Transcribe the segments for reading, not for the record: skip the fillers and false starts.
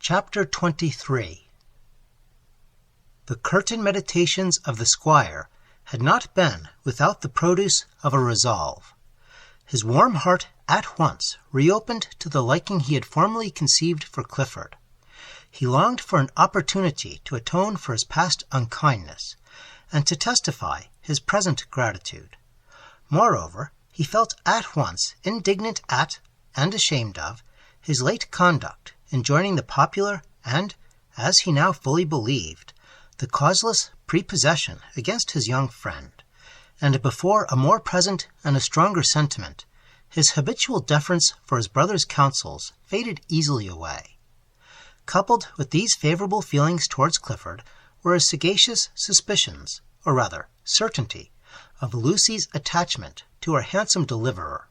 Chapter 23 The curtain meditations of the squire had not been without the produce of a resolve. His warm heart at once reopened to the liking he had formerly conceived for Clifford. He longed for an opportunity to atone for his past unkindness, and to testify his present gratitude. Moreover, he felt at once indignant at, and ashamed of, his late conduct in joining the popular and, as he now fully believed, the causeless prepossession against his young friend, and before a more present and a stronger sentiment, his habitual deference for his brother's counsels faded easily away. Coupled with these favorable feelings towards Clifford were his sagacious suspicions, or rather certainty, of Lucy's attachment to her handsome deliverer,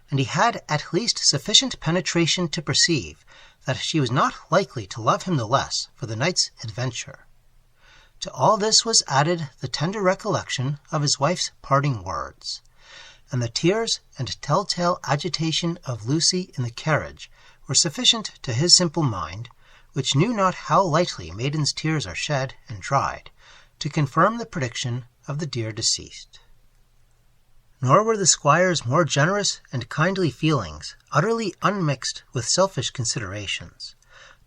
and he had at least sufficient penetration to perceive that she was not likely to love him the less for the night's adventure. To all this was added the tender recollection of his wife's parting words, and the tears and telltale agitation of Lucy in the carriage were sufficient to his simple mind, which knew not how lightly maidens' tears are shed and dried, to confirm the prediction of the dear deceased. Nor were the squire's more generous and kindly feelings utterly unmixed with selfish considerations.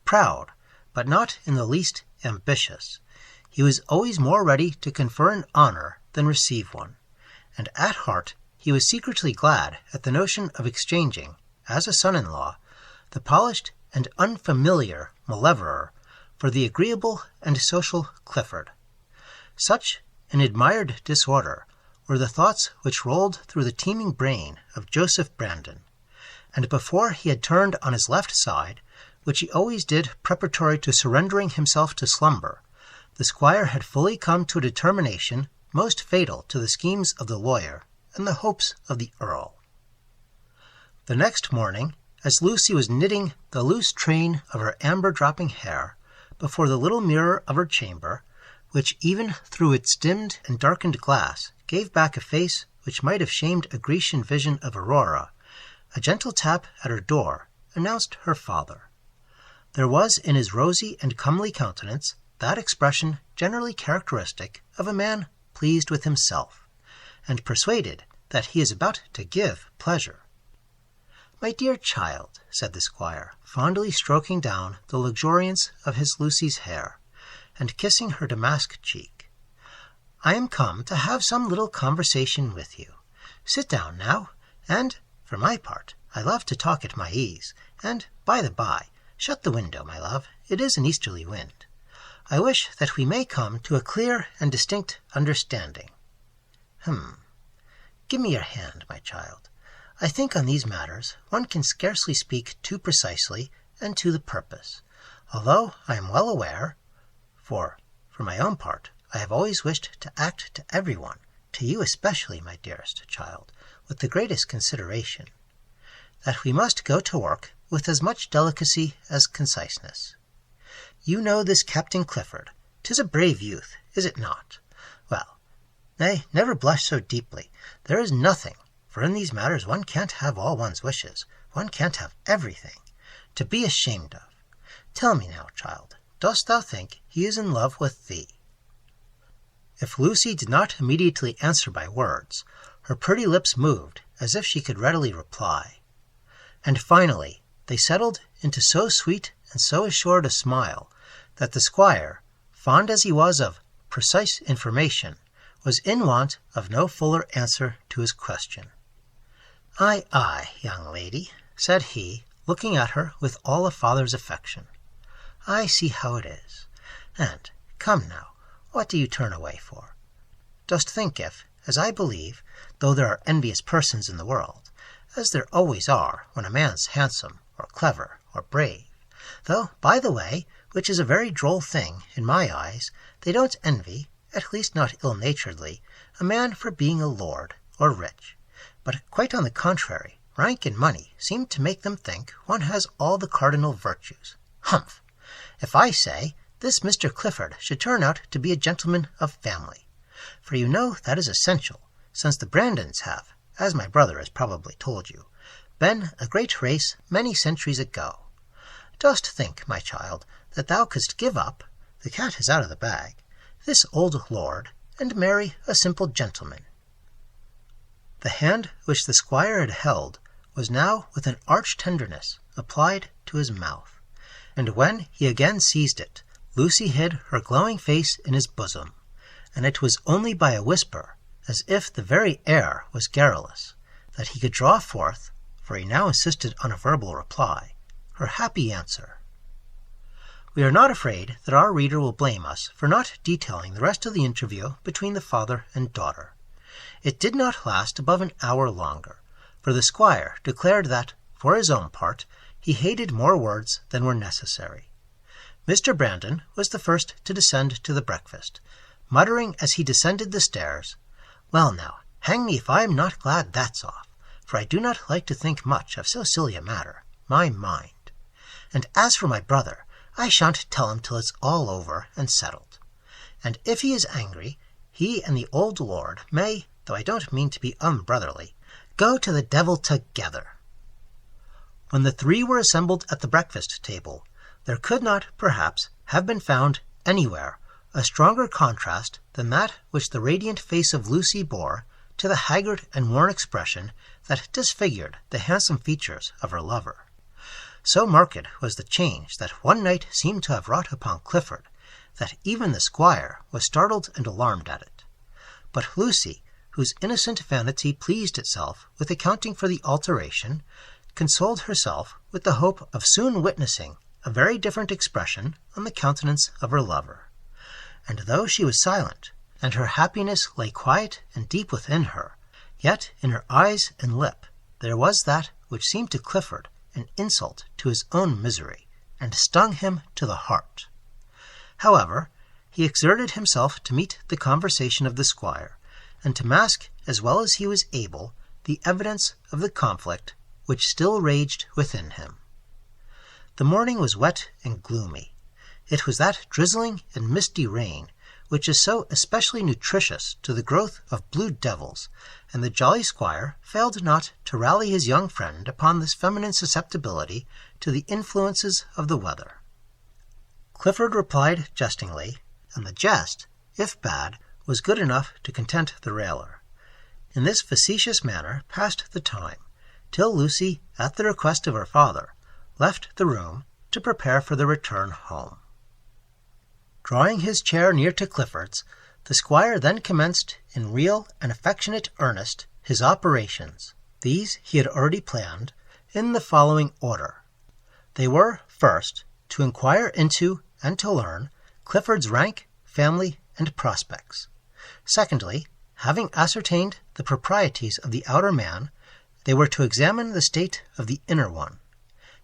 Proud, but not in the least ambitious, he was always more ready to confer an honor than receive one, and at heart he was secretly glad at the notion of exchanging, as a son-in-law, the polished and unfamiliar Maleverer for the agreeable and social Clifford. Such an admired disorder were the thoughts which rolled through the teeming brain of Joseph Brandon, and before he had turned on his left side, which he always did preparatory to surrendering himself to slumber, the squire had fully come to a determination most fatal to the schemes of the lawyer and the hopes of the earl. The next morning, as Lucy was knitting the loose train of her amber-dropping hair before the little mirror of her chamber, which even through its dimmed and darkened glass gave back a face which might have shamed a Grecian vision of Aurora, a gentle tap at her door announced her father. There was in his rosy and comely countenance that expression generally characteristic of a man pleased with himself, and persuaded that he is about to give pleasure. "My dear child," said the squire, fondly stroking down the luxuriance of his Lucy's hair, and kissing her damask cheek, "I am come to have some little conversation with you. Sit down now, and, for my part, I love to talk at my ease, and, by the by, shut the window, my love, it is an easterly wind. I wish that we may come to a clear and distinct understanding. Give me your hand, my child. I think on these matters one can scarcely speak too precisely and to the purpose, although I am well aware, for my own part, I have always wished to act to everyone, to you especially, my dearest child, with the greatest consideration, that we must go to work with as much delicacy as conciseness. You know this Captain Clifford. 'Tis a brave youth, is it not? Well, nay, never blush so deeply. There is nothing, for in these matters one can't have all one's wishes, one can't have everything, to be ashamed of. Tell me now, child, dost thou think he is in love with thee?" If Lucy did not immediately answer by words, her pretty lips moved as if she could readily reply. And finally they settled into so sweet and so assured a smile that the squire, fond as he was of precise information, was in want of no fuller answer to his question. "Aye, young lady," said he, looking at her with all a father's affection. "I see how it is. And, come now, what do you turn away for? Dost think if, as I believe, though there are envious persons in the world, as there always are when a man's handsome, or clever, or brave, though, by the way, which is a very droll thing, in my eyes, they don't envy, at least not ill-naturedly, a man for being a lord, or rich, but quite on the contrary, rank and money seem to make them think one has all the cardinal virtues. Humph! If I say, this Mr. Clifford should turn out to be a gentleman of family, for you know that is essential, since the Brandons have, as my brother has probably told you, been a great race many centuries ago. Dost think, my child, that thou couldst give up, the cat is out of the bag, this old lord, and marry a simple gentleman?" The hand which the squire had held was now with an arch tenderness applied to his mouth, and when he again seized it, Lucy hid her glowing face in his bosom, and it was only by a whisper, as if the very air was garrulous, that he could draw forth, for he now insisted on a verbal reply, her happy answer. We are not afraid that our reader will blame us for not detailing the rest of the interview between the father and daughter. It did not last above an hour longer, for the squire declared that, for his own part, he hated more words than were necessary. Mr. Brandon was the first to descend to the breakfast, muttering as he descended the stairs, "Well now, hang me if I am not glad that's off, for I do not like to think much of so silly a matter, my mind. And as for my brother, I shan't tell him till it's all over and settled. And if he is angry, he and the old lord may, though I don't mean to be unbrotherly, go to the devil together." When the three were assembled at the breakfast table, there could not, perhaps, have been found anywhere a stronger contrast than that which the radiant face of Lucy bore to the haggard and worn expression that disfigured the handsome features of her lover. So marked was the change that one night seemed to have wrought upon Clifford, that even the squire was startled and alarmed at it. But Lucy, whose innocent vanity pleased itself with accounting for the alteration, consoled herself with the hope of soon witnessing a very different expression on the countenance of her lover. And though she was silent, and her happiness lay quiet and deep within her, yet in her eyes and lip there was that which seemed to Clifford an insult to his own misery, and stung him to the heart. However, he exerted himself to meet the conversation of the squire, and to mask as well as he was able the evidence of the conflict which still raged within him. The morning was wet and gloomy. It was that drizzling and misty rain which is so especially nutritious to the growth of blue devils, and the jolly squire failed not to rally his young friend upon this feminine susceptibility to the influences of the weather. Clifford replied jestingly, and the jest, if bad, was good enough to content the railer. In this facetious manner passed the time, till Lucy, at the request of her father, left the room to prepare for the return home. Drawing his chair near to Clifford's, the squire then commenced in real and affectionate earnest his operations. These he had already planned in the following order. They were, first, to inquire into and to learn Clifford's rank, family, and prospects. Secondly, having ascertained the proprieties of the outer man, they were to examine the state of the inner one.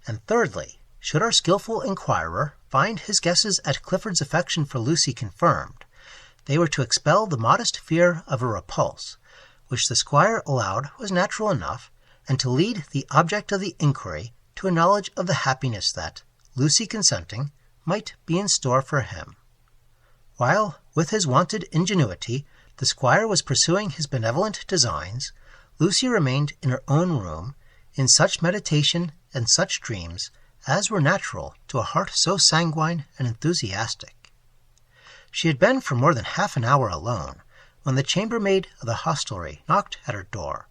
And thirdly, should our skilful inquirer find his guesses at Clifford's affection for Lucy confirmed, they were to expel the modest fear of a repulse, which the squire allowed was natural enough, and to lead the object of the inquiry to a knowledge of the happiness that, Lucy consenting, might be in store for him. While, with his wonted ingenuity, the squire was pursuing his benevolent designs, Lucy remained in her own room, in such meditation and such dreams as were natural to a heart so sanguine and enthusiastic. She had been for more than half an hour alone, when the chambermaid of the hostelry knocked at her door,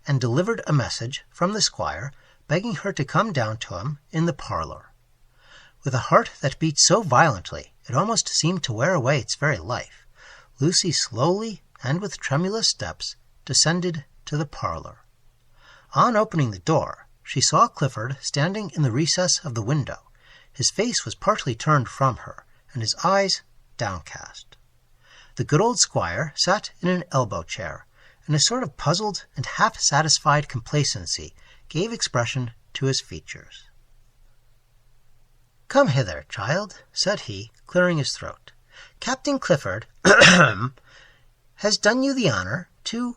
and delivered a message from the squire begging her to come down to him in the parlour. With a heart that beat so violently it almost seemed to wear away its very life, Lucy slowly and with tremulous steps descended to the parlour. On opening the door, she saw Clifford standing in the recess of the window. His face was partly turned from her, and his eyes downcast. The good old squire sat in an elbow-chair, and a sort of puzzled and half-satisfied complacency gave expression to his features. "Come hither, child," said he, clearing his throat. "Captain Clifford has done you the honour to,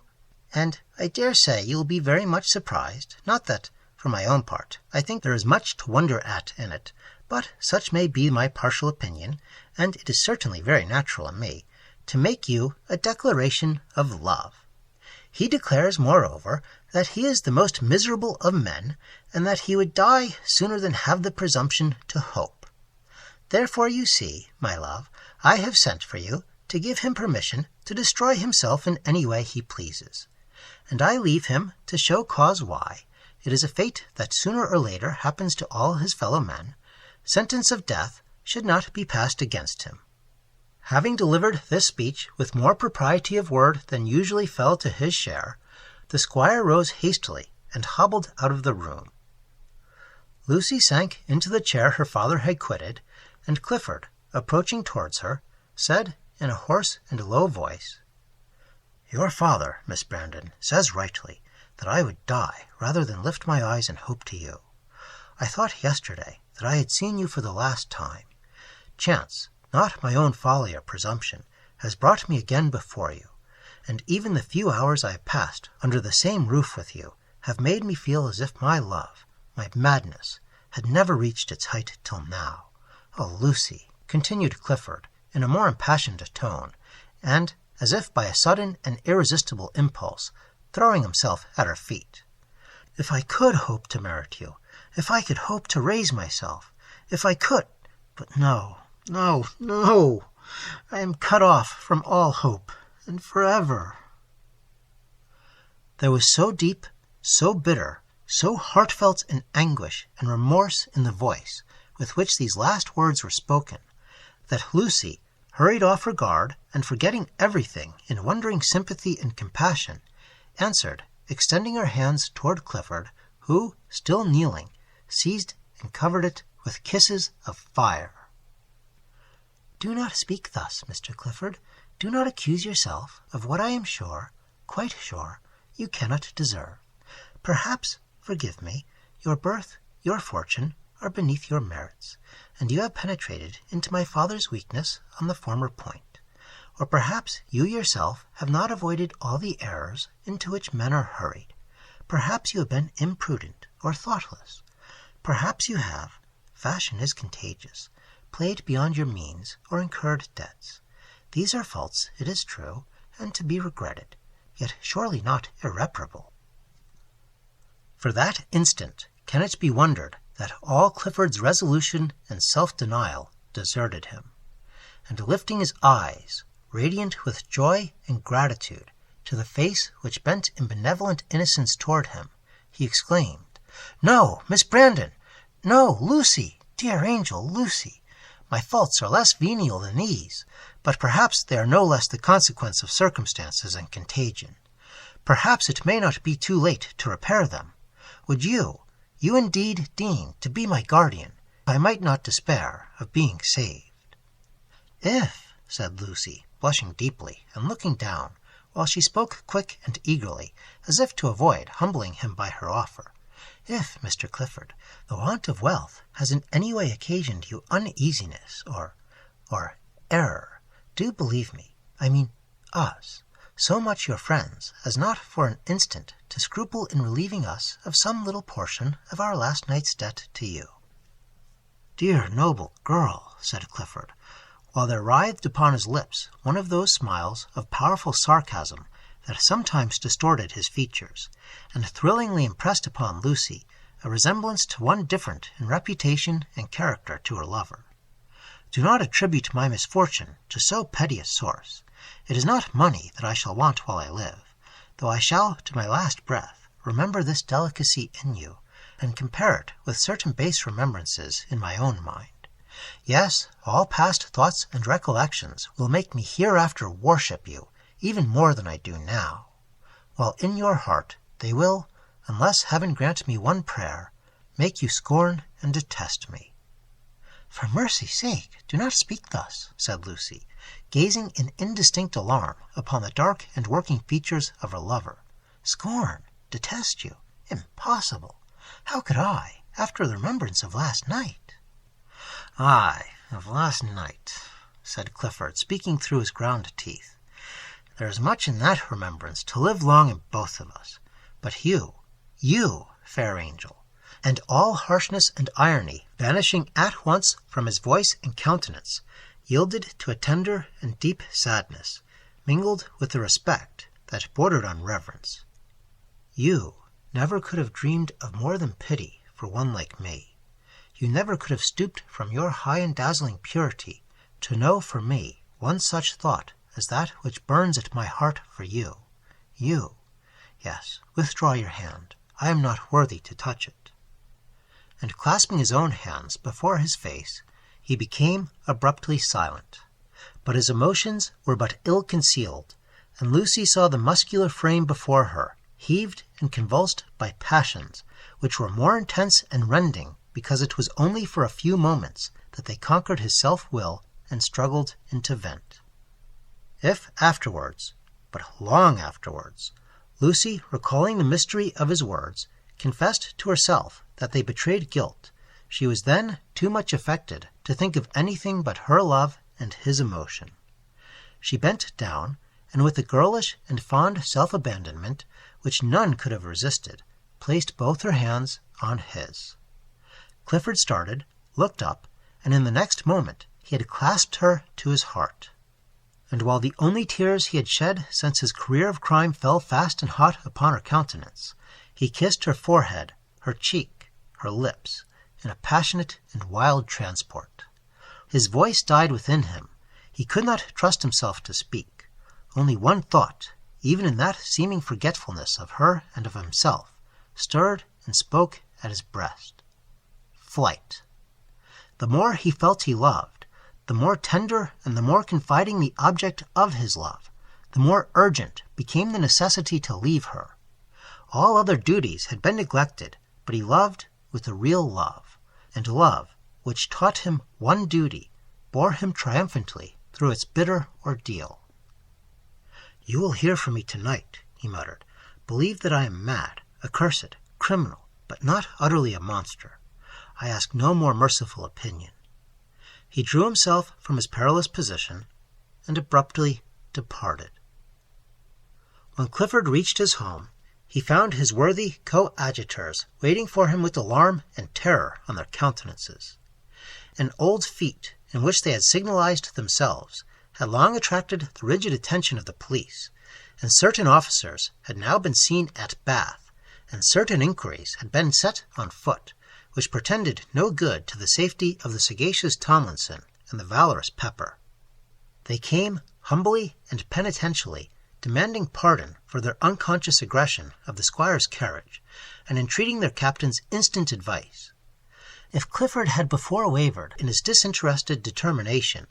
and I dare say you will be very much surprised, not that, for my own part, I think there is much to wonder at in it, but such may be my partial opinion, and it is certainly very natural in me, to make you a declaration of love. He declares, moreover, that he is the most miserable of men, and that he would die sooner than have the presumption to hope. Therefore, you see, my love, I have sent for you to give him permission to destroy himself in any way he pleases. And I leave him to show cause why. It is a fate that sooner or later happens to all his fellow men. Sentence of death should not be passed against him. Having delivered this speech with more propriety of word than usually fell to his share, the squire rose hastily and hobbled out of the room. Lucy sank into the chair her father had quitted, and Clifford, approaching towards her, said in a hoarse and low voice, "Your father, Miss Brandon, says rightly that I would die rather than lift my eyes and hope to you. I thought yesterday that I had seen you for the last time. Chance, not my own folly or presumption, has brought me again before you, and even the few hours I have passed under the same roof with you have made me feel as if my love, my madness, had never reached its height till now. Oh, Lucy," continued Clifford, in a more impassioned tone, and, as if by a sudden and irresistible impulse, throwing himself at her feet, "if I could hope to merit you, if I could hope to raise myself, if I could, but no, no, no, I am cut off from all hope, and forever." There was so deep, so bitter, so heartfelt an anguish and remorse in the voice with which these last words were spoken, that Lucy hurried off her guard, and forgetting everything in wondering sympathy and compassion, answered, extending her hands toward Clifford, who, still kneeling, seized and covered it with kisses of fire. "Do not speak thus, Mr. Clifford. Do not accuse yourself of what I am sure, quite sure, you cannot deserve. Perhaps, forgive me, your birth, your fortune, are beneath your merits, and you have penetrated into my father's weakness on the former point. Or perhaps you yourself have not avoided all the errors into which men are hurried. Perhaps you have been imprudent or thoughtless. Perhaps you have, fashion is contagious, played beyond your means or incurred debts. These are faults, it is true, and to be regretted, yet surely not irreparable." For that instant can it be wondered that all Clifford's resolution and self-denial deserted him, and lifting his eyes, radiant with joy and gratitude, to the face which bent in benevolent innocence toward him, he exclaimed, "No, Miss Brandon! No, Lucy! Dear angel, Lucy! My faults are less venial than these, but perhaps they are no less the consequence of circumstances and contagion. Perhaps it may not be too late to repair them. Would you indeed deign to be my guardian, I might not despair of being saved." "If," said Lucy, blushing deeply and looking down, while she spoke quick and eagerly, as if to avoid humbling him by her offer, "if, Mr. Clifford, the want of wealth has in any way occasioned you uneasiness or error, do believe me, I mean us, so much your friends as not for an instant to scruple in relieving us of some little portion of our last night's debt to you." "Dear noble girl," said Clifford, while there writhed upon his lips one of those smiles of powerful sarcasm that sometimes distorted his features, and thrillingly impressed upon Lucy a resemblance to one different in reputation and character to her lover. "Do not attribute my misfortune to so petty a source. It is not money that I shall want while I live, though I shall to my last breath remember this delicacy in you, and compare it with certain base remembrances in my own mind. Yes, all past thoughts and recollections will make me hereafter worship you even more than I do now, while in your heart they will, unless heaven grant me one prayer, make you scorn and detest me." "For mercy's sake, do not speak thus," said Lucy, gazing in indistinct alarm upon the dark and working features of her lover. "Scorn, detest you? Impossible! How could I, after the remembrance of last night?" "Aye, of last night," said Clifford, speaking through his ground teeth. "There is much in that remembrance to live long in both of us. But you, fair angel," and all harshness and irony vanishing at once from his voice and countenance, yielded to a tender and deep sadness, mingled with a respect that bordered on reverence. You never could have dreamed of more than pity for one like me. You never could have stooped from your high and dazzling purity to know for me one such thought as that which burns at my heart for you. You. Yes, withdraw your hand. I am not worthy to touch it. And clasping his own hands before his face, he became abruptly silent. But his emotions were but ill concealed, and Lucy saw the muscular frame before her, heaved and convulsed by passions which were more intense and rending because it was only for a few moments that they conquered his self-will and struggled into vent. If afterwards, but long afterwards, Lucy, recalling the mystery of his words, confessed to herself that they betrayed guilt, she was then too much affected to think of anything but her love and his emotion. She bent down, and with a girlish and fond self-abandonment which none could have resisted, placed both her hands on his. Clifford started, looked up, and in the next moment he had clasped her to his heart. And while the only tears he had shed since his career of crime fell fast and hot upon her countenance, he kissed her forehead, her cheek, her lips, in a passionate and wild transport. His voice died within him. He could not trust himself to speak. Only one thought, even in that seeming forgetfulness of her and of himself, stirred and spoke at his breast. Flight. The more he felt he loved, the more tender and the more confiding the object of his love, the more urgent became the necessity to leave her. All other duties had been neglected, but he loved with a real love, and love, which taught him one duty, bore him triumphantly through its bitter ordeal. "You will hear from me tonight," he muttered. "Believe that I am mad, accursed, criminal, but not utterly a monster. I ask no more merciful opinion." He drew himself from his perilous position and abruptly departed. When Clifford reached his home, he found his worthy coadjutors waiting for him with alarm and terror on their countenances. An old feat in which they had signalized themselves had long attracted the rigid attention of the police, and certain officers had now been seen at Bath, and certain inquiries had been set on foot, which portended no good to the safety of the sagacious Tomlinson and the valorous Pepper. They came humbly and penitentially, demanding pardon for their unconscious aggression of the squire's carriage, and entreating their captain's instant advice. If Clifford had before wavered in his disinterested determination,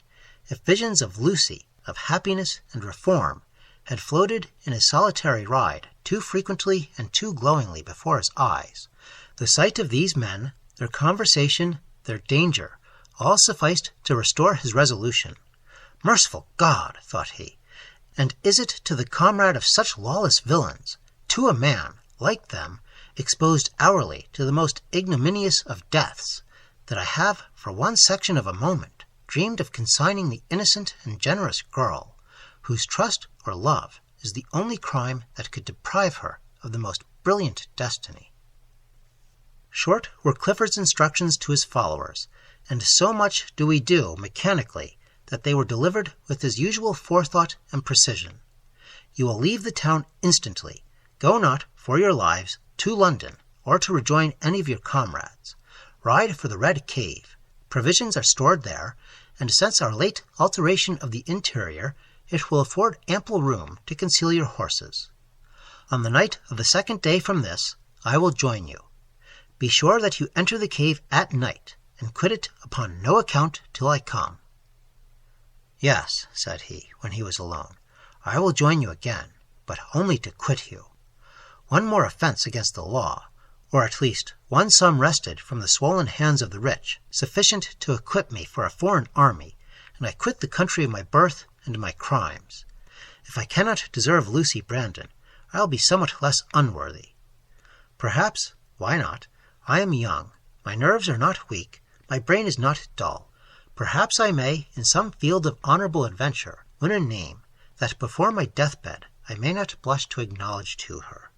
if visions of Lucy, of happiness and reform, had floated in his solitary ride too frequently and too glowingly before his eyes, the sight of these men, their conversation, their danger, all sufficed to restore his resolution. Merciful God, thought he, and is it to the comrade of such lawless villains, to a man, like them, exposed hourly to the most ignominious of deaths, that I have, for one section of a moment, dreamed of consigning the innocent and generous girl, whose trust or love is the only crime that could deprive her of the most brilliant destiny? Short were Clifford's instructions to his followers, and so much do we do mechanically that they were delivered with his usual forethought and precision. You will leave the town instantly. Go not, for your lives, to London, or to rejoin any of your comrades. Ride for the Red Cave. Provisions are stored there, and since our late alteration of the interior, it will afford ample room to conceal your horses. On the night of the second day from this, I will join you. Be sure that you enter the cave at night, and quit it upon no account till I come." "Yes," said he, when he was alone, "I will join you again, but only to quit you. One more offense against the law, or at least one sum wrested from the swollen hands of the rich, sufficient to equip me for a foreign army, and I quit the country of my birth and my crimes. If I cannot deserve Lucy Brandon, I will be somewhat less unworthy. Perhaps, why not? I am young, my nerves are not weak, my brain is not dull. Perhaps I may, in some field of honorable adventure, win a name that before my deathbed I may not blush to acknowledge to her."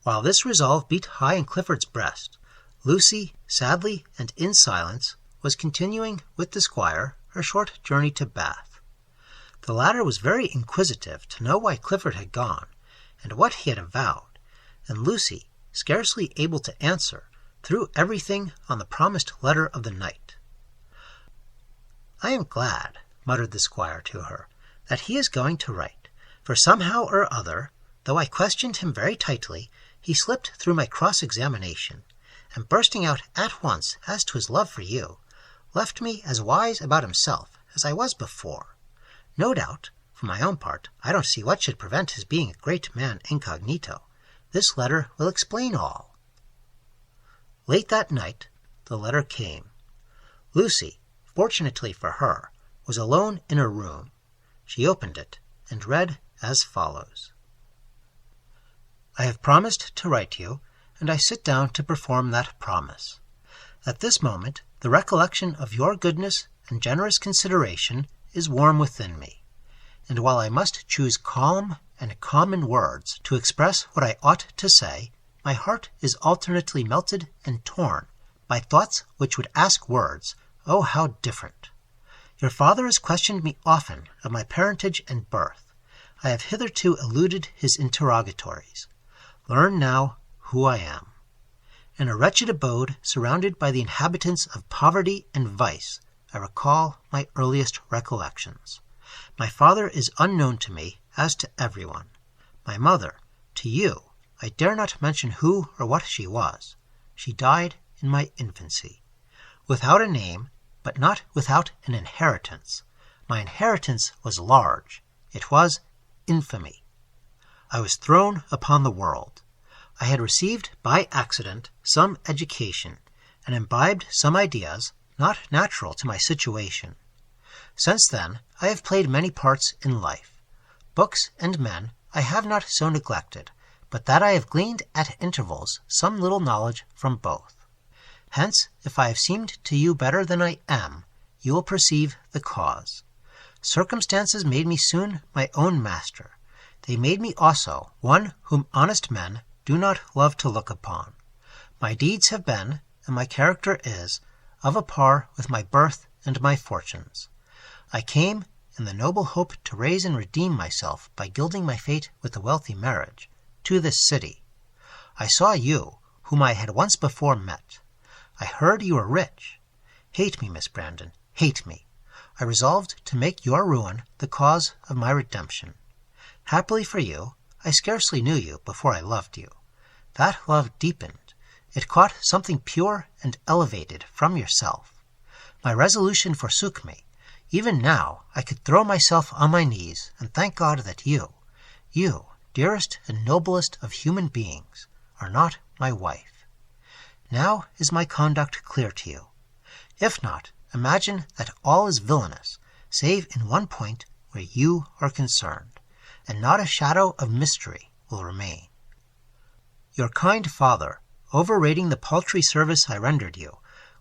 While this resolve beat high in Clifford's breast, Lucy, sadly and in silence, was continuing with the squire her short journey to Bath. The latter was very inquisitive to know why Clifford had gone, and what he had avowed, and Lucy, scarcely able to answer, threw everything on the promised letter of the knight. "I am glad," muttered the squire to her, "that he is going to write, for somehow or other, though I questioned him very tightly, he slipped through my cross-examination, and bursting out at once as to his love for you, left me as wise about himself as I was before. No doubt, for my own part, I don't see what should prevent his being a great man incognito. This letter will explain all." Late that night, the letter came. Lucy, fortunately for her, was alone in her room. She opened it and read as follows. "I have promised to write you, and I sit down to perform that promise. At this moment, the recollection of your goodness and generous consideration is warm within me, and while I must choose calm and common words to express what I ought to say, my heart is alternately melted and torn by thoughts which would ask words, oh, how different. Your father has questioned me often of my parentage and birth. I have hitherto eluded his interrogatories. Learn now who I am. In a wretched abode, surrounded by the inhabitants of poverty and vice, I recall my earliest recollections. My father is unknown to me, as to everyone. My mother, to you, I dare not mention who or what she was. She died in my infancy. Without a name, but not without an inheritance. My inheritance was large. It was infamy. I was thrown upon the world. I had received by accident some education, and imbibed some ideas not natural to my situation. Since then, I have played many parts in life. Books and men I have not so neglected, but that I have gleaned at intervals some little knowledge from both. Hence, if I have seemed to you better than I am, you will perceive the cause. Circumstances made me soon my own master. They made me also one whom honest men do not love to look upon. My deeds have been, and my character is, of a par with my birth and my fortunes. I came, in the noble hope to raise and redeem myself by gilding my fate with a wealthy marriage, to this city. I saw you, whom I had once before met. I heard you were rich. Hate me, Miss Brandon, hate me. I resolved to make your ruin the cause of my redemption. Happily for you, I scarcely knew you before I loved you. That love deepened. It caught something pure and elevated from yourself. My resolution forsook me. Even now I could throw myself on my knees and thank God that you, dearest and noblest of human beings, are not my wife. Now is my conduct clear to you. If not, imagine that all is villainous, save in one point where you are concerned, and not a shadow of mystery will remain. Your kind father, overrating the paltry service I rendered you,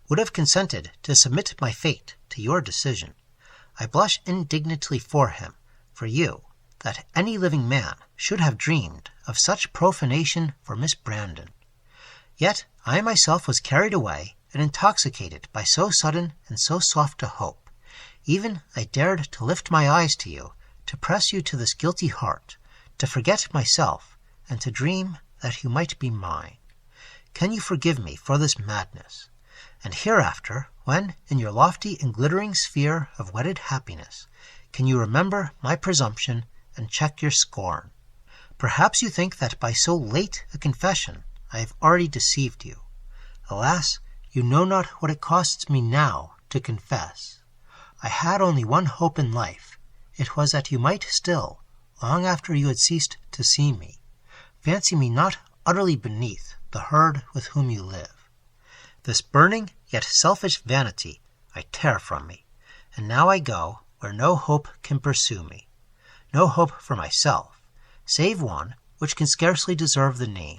would have consented to submit my fate to your decision. I blush indignantly for him, for you, that any living man should have dreamed of such profanation for Miss Brandon. Yet I myself was carried away and intoxicated by so sudden and so soft a hope. Even I dared to lift my eyes to you, to press you to this guilty heart, to forget myself, and to dream that you might be mine. Can you forgive me for this madness? And hereafter, when, in your lofty and glittering sphere of wedded happiness, can you remember my presumption and check your scorn? Perhaps you think that by so late a confession I have already deceived you. Alas, you know not what it costs me now to confess. I had only one hope in life. It was that you might still, long after you had ceased to see me, fancy me not utterly beneath the herd with whom you live. This burning yet selfish vanity I tear from me, and now I go where no hope can pursue me. No hope for myself, save one which can scarcely deserve the name,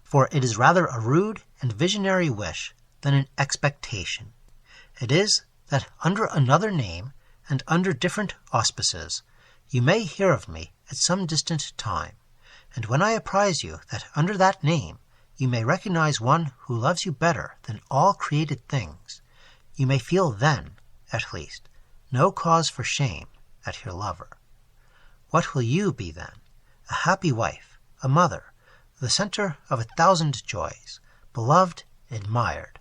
for it is rather a rude and visionary wish than an expectation. It is that under another name and under different auspices you may hear of me at some distant time, and when I apprise you that under that name you may recognize one who loves you better than all created things, you may feel then, at least, no cause for shame at your lover. What will you be then? A happy wife, a mother, the centre of 1,000 joys, beloved, admired,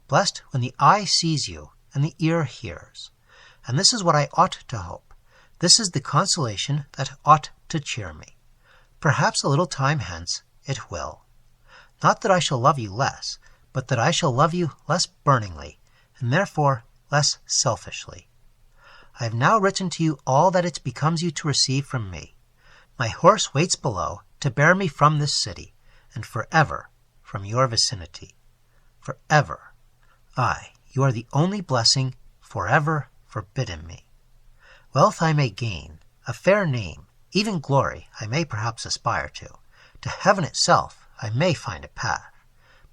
blessed when the eye sees you and the ear hears. And this is what I ought to hope. This is the consolation that ought to cheer me. Perhaps a little time hence it will. Not that I shall love you less, but that I shall love you less burningly, and therefore less selfishly. I have now written to you all that it becomes you to receive from me. My horse waits below to bear me from this city, and forever from your vicinity. Forever. Aye, you are the only blessing forever forbidden me. Wealth I may gain, a fair name, even glory I may perhaps aspire to. To heaven itself I may find a path.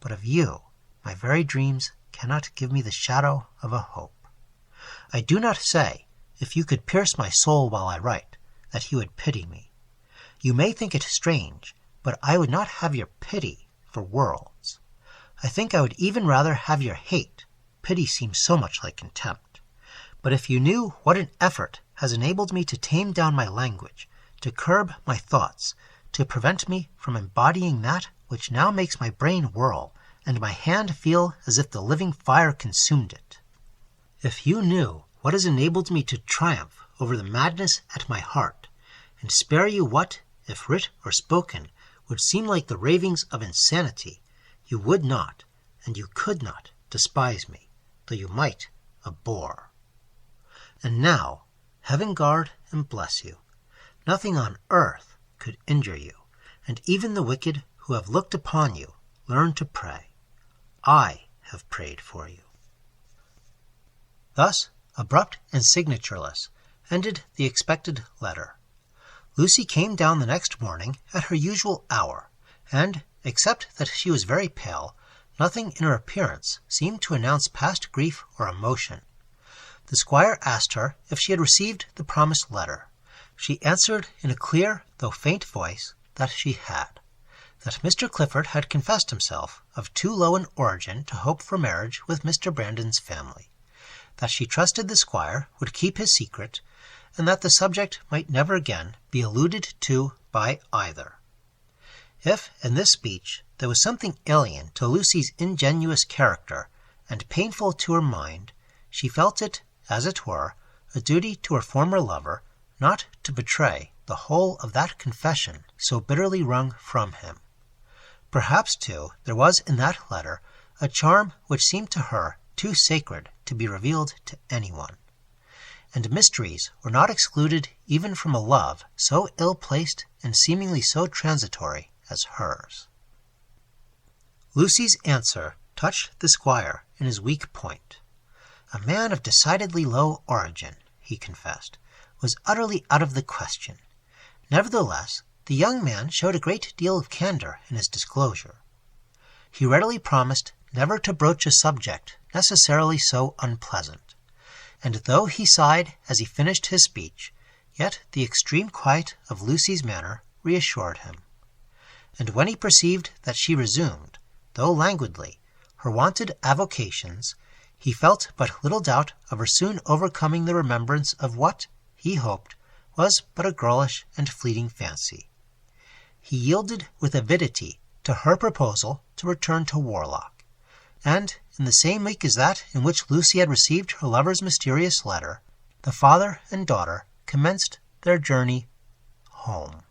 But of you, my very dreams cannot give me the shadow of a hope. I do not say, if you could pierce my soul while I write, that you would pity me. You may think it strange, but I would not have your pity for worlds. I think I would even rather have your hate. Pity seems so much like contempt. But if you knew what an effort has enabled me to tame down my language, to curb my thoughts, to prevent me from embodying that which now makes my brain whirl, and my hand feel as if the living fire consumed it. If you knew what has enabled me to triumph over the madness at my heart, and spare you what, if writ or spoken, would seem like the ravings of insanity, you would not, and you could not, despise me, though you might abhor. And now, heaven guard and bless you. Nothing on earth could injure you, and even the wicked who have looked upon you learn to pray. I have prayed for you. Thus, abrupt and signatureless, ended the expected letter. Lucy came down the next morning at her usual hour, and, except that she was very pale, nothing in her appearance seemed to announce past grief or emotion. The squire asked her if she had received the promised letter. She answered in a clear, though faint voice, that she had. That Mr. Clifford had confessed himself of too low an origin to hope for marriage with Mr. Brandon's family. That she trusted the squire would keep his secret, and that the subject might never again be alluded to by either. If, in this speech, there was something alien to Lucy's ingenuous character, and painful to her mind, she felt it, as it were, a duty to her former lover not to betray the whole of that confession so bitterly wrung from him. Perhaps, too, there was in that letter a charm which seemed to her too sacred to be revealed to anyone. And mysteries were not excluded even from a love so ill-placed and seemingly so transitory as hers. Lucy's answer touched the squire in his weak point. A man of decidedly low origin, he confessed, was utterly out of the question. Nevertheless, the young man showed a great deal of candor in his disclosure. He readily promised never to broach a subject necessarily so unpleasant, and though he sighed as he finished his speech, yet the extreme quiet of Lucy's manner reassured him. And when he perceived that she resumed, though languidly, her wonted avocations, he felt but little doubt of her soon overcoming the remembrance of what, he hoped, was but a girlish and fleeting fancy. He yielded with avidity to her proposal to return to Warlock, and, in the same week as that in which Lucy had received her lover's mysterious letter, the father and daughter commenced their journey home.